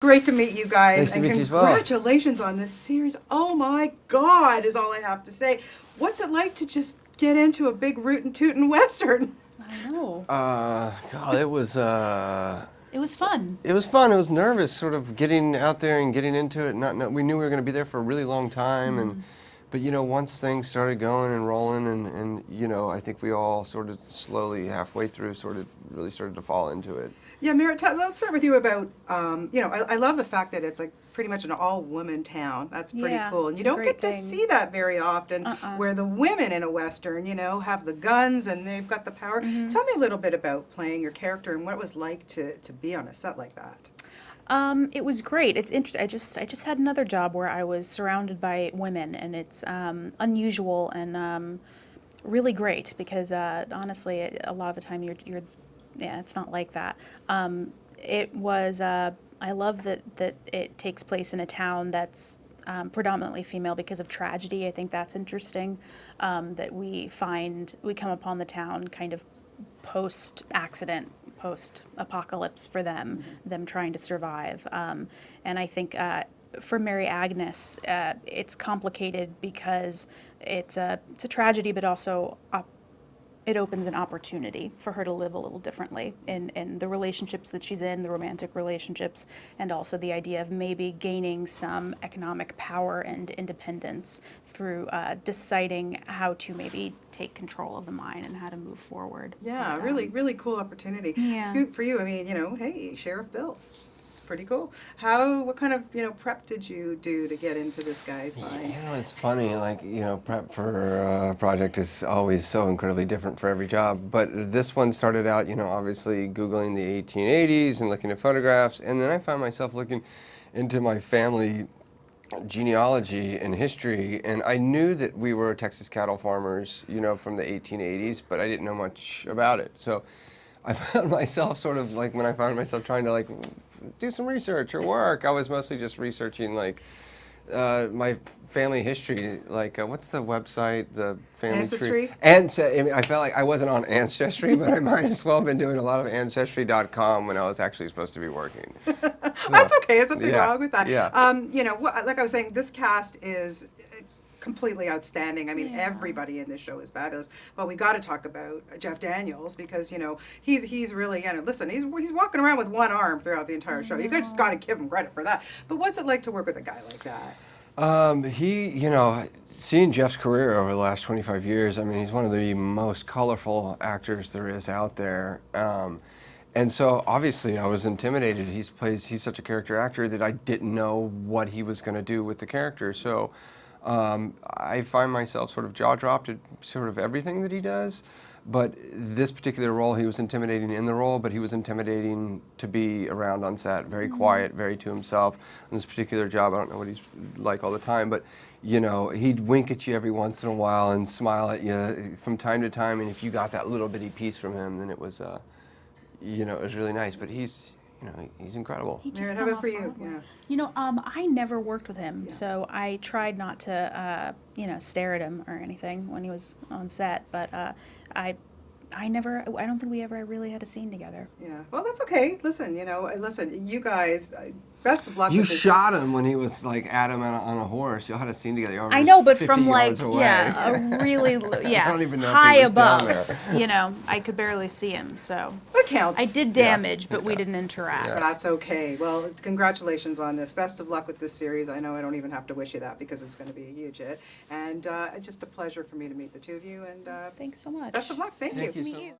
great to meet you guys. Nice to meet you as well. Congratulations on this series. Oh my God, is all I have to say. What's it like to just get into a big rootin' tootin' Western? I know. God, it was. It was fun. It was fun. It was nervous, sort of getting out there and getting into it. We knew we were going to be there for a really long time, but once things started going and rolling, and I think we all sort of slowly, halfway through, sort of really started to fall into it. Yeah, Merritt, let's start with you about, I love the fact that it's like pretty much an all-woman town. That's pretty cool. And you don't get to see that very often, where the women in a Western, have the guns and they've got the power. Tell me a little bit about playing your character and what it was like to be on a set like that. It was great. It's interesting. I just had another job where I was surrounded by women, and it's unusual and really great because honestly, a lot of the time you're it's not like that. It was. I love that it takes place in a town that's predominantly female because of tragedy. I think that's interesting. That we come upon the town kind of post-accident, post-apocalypse for them trying to survive. And I think for Mary Agnes, it's complicated because it's a tragedy, but also it opens an opportunity for her to live a little differently in the relationships that she's in, the romantic relationships, and also the idea of maybe gaining some economic power and independence through deciding how to maybe take control of the mine and how to move forward. Yeah, really, really cool opportunity. Yeah. Scoot for you. I mean, hey, Sheriff Bill. Pretty cool. What kind of, prep did you do to get into this guy's mind? It's funny, prep for a project is always so incredibly different for every job, but this one started out, obviously Googling the 1880s and looking at photographs, and then I found myself looking into my family genealogy and history, and I knew that we were Texas cattle farmers, from the 1880s, but I didn't know much about it. So I found myself sort of when I found myself trying to do some research or work, I was mostly just researching my family history. What's the website? The family Ancestry? tree. I felt like I wasn't on Ancestry, but I might as well have been doing a lot of Ancestry.com when I was actually supposed to be working. That's okay. There's nothing wrong with that. Yeah. Like I was saying, this cast is completely outstanding. I mean, everybody in this show is fabulous. But we got to talk about Jeff Daniels because he's really listen. He's walking around with one arm throughout the entire show. You just got to give him credit for that. But what's it like to work with a guy like that? Seeing Jeff's career over the last 25 years, I mean, he's one of the most colorful actors there is out there. And so obviously I was intimidated. He's such a character actor that I didn't know what he was going to do with the character. So I find myself sort of jaw-dropped at sort of everything that he does, but this particular role, he was intimidating in the role, but he was intimidating to be around on set, very quiet, very to himself. On this particular job, I don't know what he's like all the time, but he'd wink at you every once in a while and smile at you from time to time, and if you got that little bitty piece from him, then it was, it was really nice, but he's incredible. Merritt, how about for you? Yeah. I never worked with him, so I tried not to, stare at him or anything when he was on set. But I don't think we ever really had a scene together. Yeah. Well, that's okay. Listen, you guys, best of luck. You with this. shot him when he was at him on a horse. Y'all had a scene together. I know, but 50 from yards away. a really, I don't even know high if he was above. down there. I could barely see him, so. What counts? I did damage, but we didn't interact. Yeah. That's okay. Well, congratulations on this. Best of luck with this series. I know I don't even have to wish you that because it's going to be a huge hit. And just a pleasure for me to meet the two of you. And Thanks so much. best of luck. Thank you. Thank you so much.